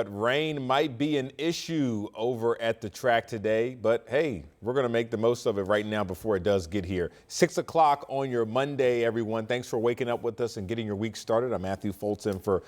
But rain might be an issue over at the track today, but hey, we're going to make the most of it right now before it does get here. 6 o'clock on your Monday, everyone. Thanks for waking up with us and getting your week started. I'm Matthew Fulton for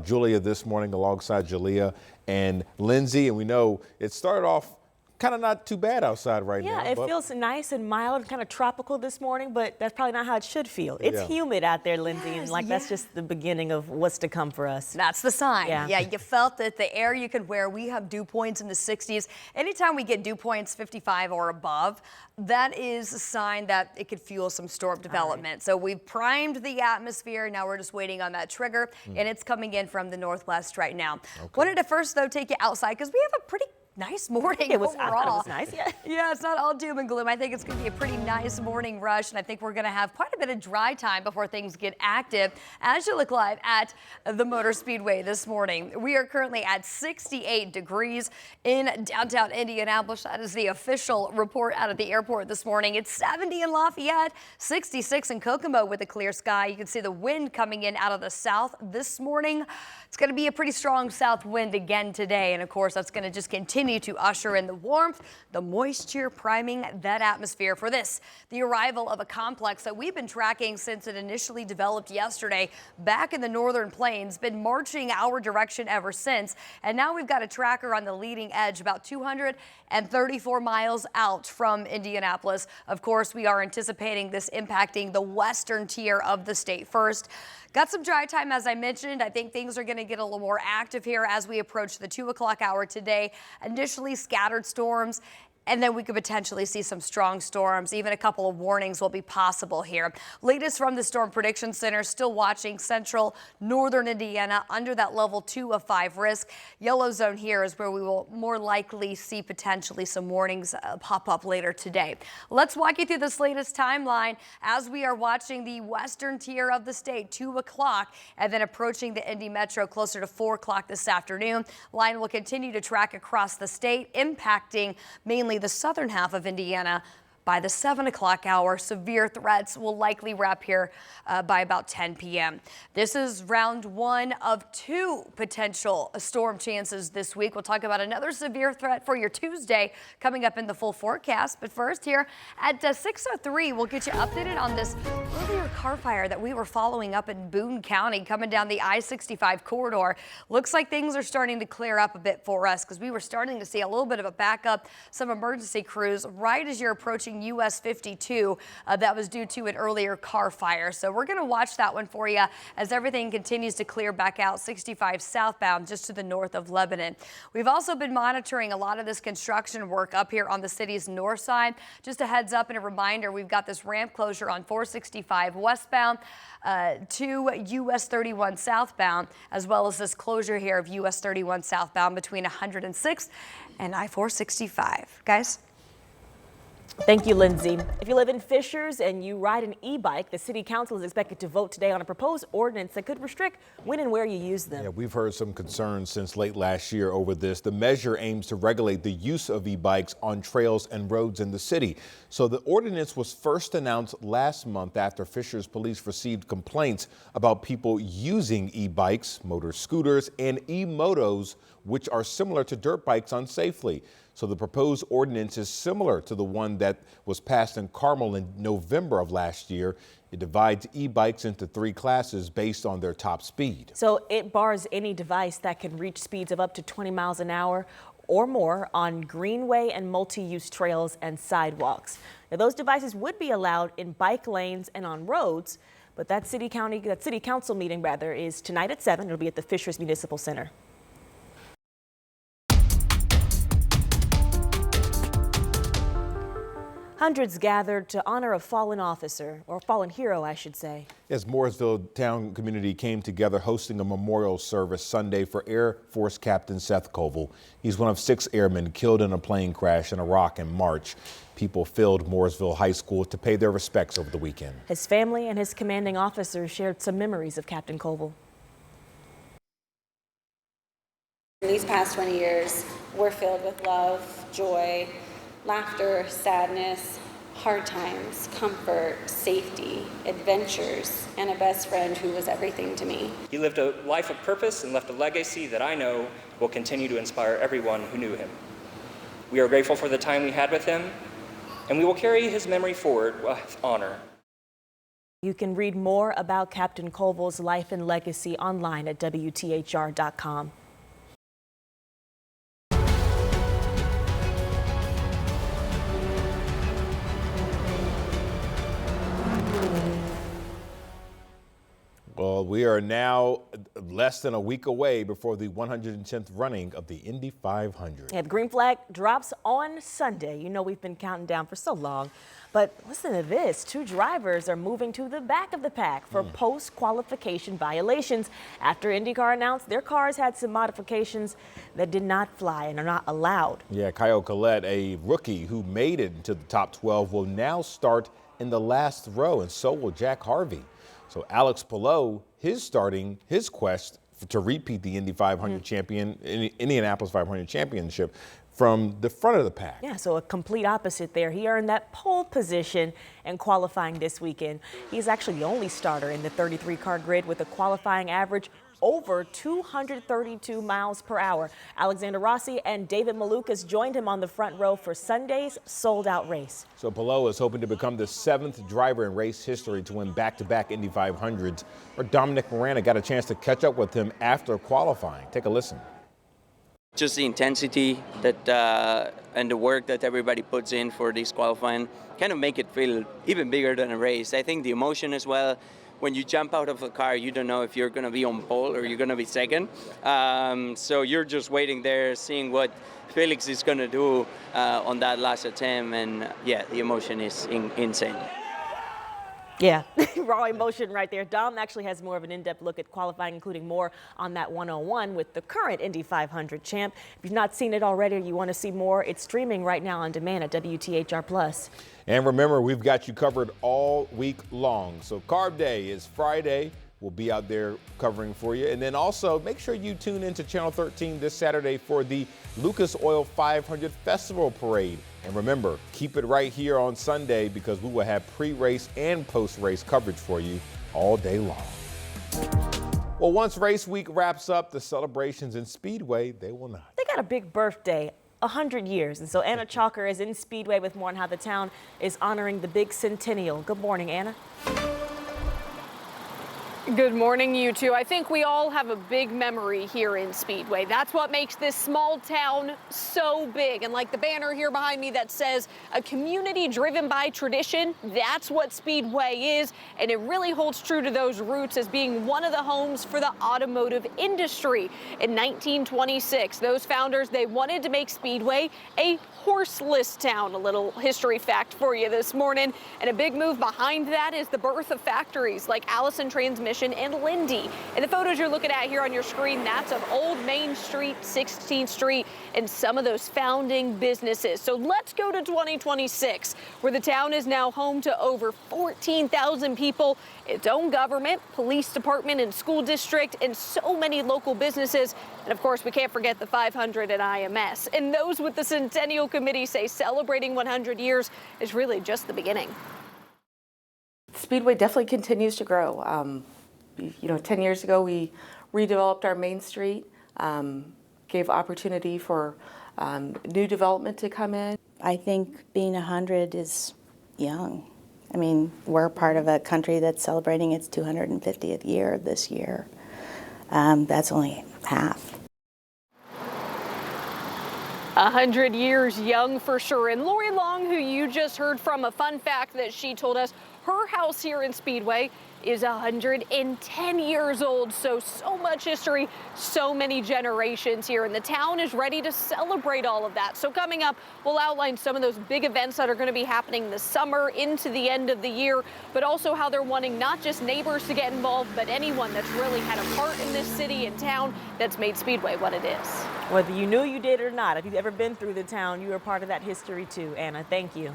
Julia this morning alongside Jalea and Lindsay. And we know it started off kind of not too bad outside right now. Yeah, it feels nice and mild, kind of tropical this morning, but that's probably not how it should feel. It's humid out there, Lindsay, and that's just the beginning of what's to come for us. That's the sign. Yeah, you felt that the air you could wear. We have dew points in the 60s. Anytime we get dew points 55 or above, that is a sign that it could fuel some storm development. Right. So we've primed the atmosphere. Now we're just waiting on that trigger, and it's coming in from the northwest right now. Okay. Wanted to first, though, take you outside because we have a pretty nice morning overall. I thought it was nice, yeah. Yeah, it's not all doom and gloom. I think it's going to be a pretty nice morning rush, and I think we're going to have quite a bit of dry time before things get active. As you look live at the Motor Speedway this morning, we are currently at 68 degrees in downtown Indianapolis. That is the official report out of the airport this morning. It's 70 in Lafayette, 66 in Kokomo with a clear sky. You can see the wind coming in out of the south this morning. It's going to be a pretty strong south wind again today, and of course that's going to just continue to usher in the warmth, the moisture, priming that atmosphere for this, the arrival of a complex that we've been tracking since it initially developed yesterday back in the northern plains, been marching our direction ever since, and now we've got a tracker on the leading edge about 234 miles out from Indianapolis. Of course, we are anticipating this impacting the western tier of the state first. Got some dry time, as I mentioned. I think things are going to get a little more active here as we approach the 2 o'clock hour today. Initially scattered storms, and then we could potentially see some strong storms. Even a couple of warnings will be possible here. Latest from the Storm Prediction Center, still watching central northern Indiana under that level 2 of 5 risk. Yellow zone here is where we will more likely see potentially some warnings pop up later today. Let's walk you through this latest timeline as we are watching the western tier of the state, 2 o'clock, and then approaching the Indy Metro closer to 4 o'clock this afternoon. Line will continue to track across the state, impacting mainly the southern half of Indiana. By the 7 o'clock hour, severe threats will likely wrap here by about 10 p.m. This is round 1 of 2 potential storm chances this week. We'll talk about another severe threat for your Tuesday coming up in the full forecast. But first here at 6:03, we'll get you updated on this earlier car fire that we were following up in Boone County coming down the I-65 corridor. Looks like things are starting to clear up a bit for us because we were starting to see a little bit of a backup, some emergency crews right as you're approaching US 52 that was due to an earlier car fire. So we're going to watch that one for you as everything continues to clear back out 65 southbound just to the north of Lebanon. We've also been monitoring a lot of this construction work up here on the city's north side. Just a heads up and a reminder, we've got this ramp closure on 465 westbound to US 31 southbound, as well as this closure here of US 31 southbound between 106 and I-465. Guys? Thank you, Lindsay. If you live in Fishers and you ride an e-bike, the city council is expected to vote today on a proposed ordinance that could restrict when and where you use them. Yeah, we've heard some concerns since late last year over this. The measure aims to regulate the use of e-bikes on trails and roads in the city. So the ordinance was first announced last month after Fishers police received complaints about people using e-bikes, motor scooters, and e-motos, which are similar to dirt bikes, unsafely. So the proposed ordinance is similar to the one that was passed in Carmel in November of last year. It divides e-bikes into 3 classes based on their top speed. So it bars any device that can reach speeds of up to 20 miles an hour or more on greenway and multi-use trails and sidewalks. Now, those devices would be allowed in bike lanes and on roads, but that city council meeting is tonight at 7. It'll be at the Fishers Municipal Center. Hundreds gathered to honor a fallen officer, or fallen hero, I should say. As Mooresville town community came together hosting a memorial service Sunday for Air Force Captain Seth Koval. He's one of 6 airmen killed in a plane crash in Iraq in March. People filled Mooresville High School to pay their respects over the weekend. His family and his commanding officer shared some memories of Captain Koval. These past 20 years were filled with love, joy, laughter, sadness, hard times, comfort, safety, adventures, and a best friend who was everything to me. He lived a life of purpose and left a legacy that I know will continue to inspire everyone who knew him. We are grateful for the time we had with him, and we will carry his memory forward with honor. You can read more about Captain Colville's life and legacy online at WTHR.com. Well, we are now less than a week away before the 110th running of the Indy 500. Yeah, the green flag drops on Sunday. You know, we've been counting down for so long. But listen to this. 2 drivers are moving to the back of the pack for post-qualification violations after IndyCar announced their cars had some modifications that did not fly and are not allowed. Yeah, Kyle Collette, a rookie who made it into the top 12, will now start in the last row, and so will Jack Harvey. So Alex Palou, starting his quest to repeat the Indy 500 champion, Indianapolis 500 championship from the front of the pack. Yeah, so a complete opposite there. He earned that pole position in qualifying this weekend. He's actually the only starter in the 33-car grid with a qualifying average over 232 miles per hour. Alexander Rossi and David Malukas joined him on the front row for Sunday's sold-out race. So Palou is hoping to become the 7th driver in race history to win back-to-back Indy 500s. Or Dominic Morana got a chance to catch up with him after qualifying. Take a listen. Just the intensity that and the work that everybody puts in for this qualifying kind of make it feel even bigger than a race. I think the emotion as well. When you jump out of the car, you don't know if you're going to be on pole or you're going to be second. So you're just waiting there, seeing what Felix is going to do on that last attempt. And yeah, the emotion is insane. Yeah, raw emotion right there. Dom actually has more of an in-depth look at qualifying, including more on that 101 with the current Indy 500 champ. If you've not seen it already or you want to see more, it's streaming right now on demand at WTHR+. And remember, we've got you covered all week long. So Carb Day is Friday. We'll be out there covering for you. And then also make sure you tune into Channel 13 this Saturday for the Lucas Oil 500 Festival Parade. And remember, keep it right here on Sunday because we will have pre-race and post-race coverage for you all day long. Well, once race week wraps up, the celebrations in Speedway, they will not. They got a big birthday. 100 years. And so Anna Chalker is in Speedway with more on how the town is honoring the big centennial. Good morning, Anna. Good morning, you two. I think we all have a big memory here in Speedway. That's what makes this small town so big. And like the banner here behind me that says a community driven by tradition, that's what Speedway is. And it really holds true to those roots as being one of the homes for the automotive industry. In 1926, those founders, they wanted to make Speedway a horseless town. A little history fact for you this morning. And a big move behind that is the birth of factories like Allison Transmission and Indy. And the photos you're looking at here on your screen, that's of Old Main Street, 16th Street, and some of those founding businesses. So let's go to 2026, where the town is now home to over 14,000 people, its own government, police department, and school district, and so many local businesses. And of course, we can't forget the 500 at IMS. And those with the Centennial Committee say celebrating 100 years is really just the beginning. Speedway definitely continues to grow. 10 years ago, we redeveloped our Main Street, gave opportunity for new development to come in. I think being 100 is young. I mean, we're part of a country that's celebrating its 250th year this year. That's only half. 100 years young for sure. And Lori Long, who you just heard from, a fun fact that she told us, her house here in Speedway is 110 years old. So much history, so many generations here. And the town is ready to celebrate all of that. So coming up, we'll outline some of those big events that are going to be happening this summer into the end of the year, but also how they're wanting not just neighbors to get involved, but anyone that's really had a part in this city and town that's made Speedway what it is. Whether you knew you did or not, if you've ever been through the town, you are part of that history too. Anna, thank you.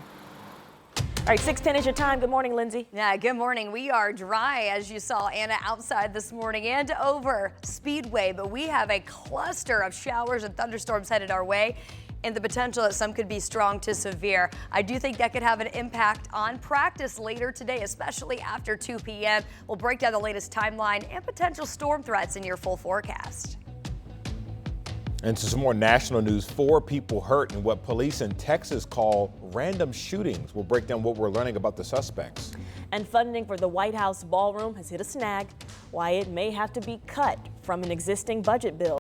All right, 6:10 is your time. Good morning, Lindsay. Yeah, good morning. We are dry, as you saw, Anna, outside this morning and over Speedway, but we have a cluster of showers and thunderstorms headed our way, and the potential that some could be strong to severe. I do think that could have an impact on practice later today, especially after 2 p.m. We'll break down the latest timeline and potential storm threats in your full forecast. And to some more national news, 4 people hurt in what police in Texas call random shootings. We'll break down what we're learning about the suspects. And funding for the White House ballroom has hit a snag, why it may have to be cut from an existing budget bill.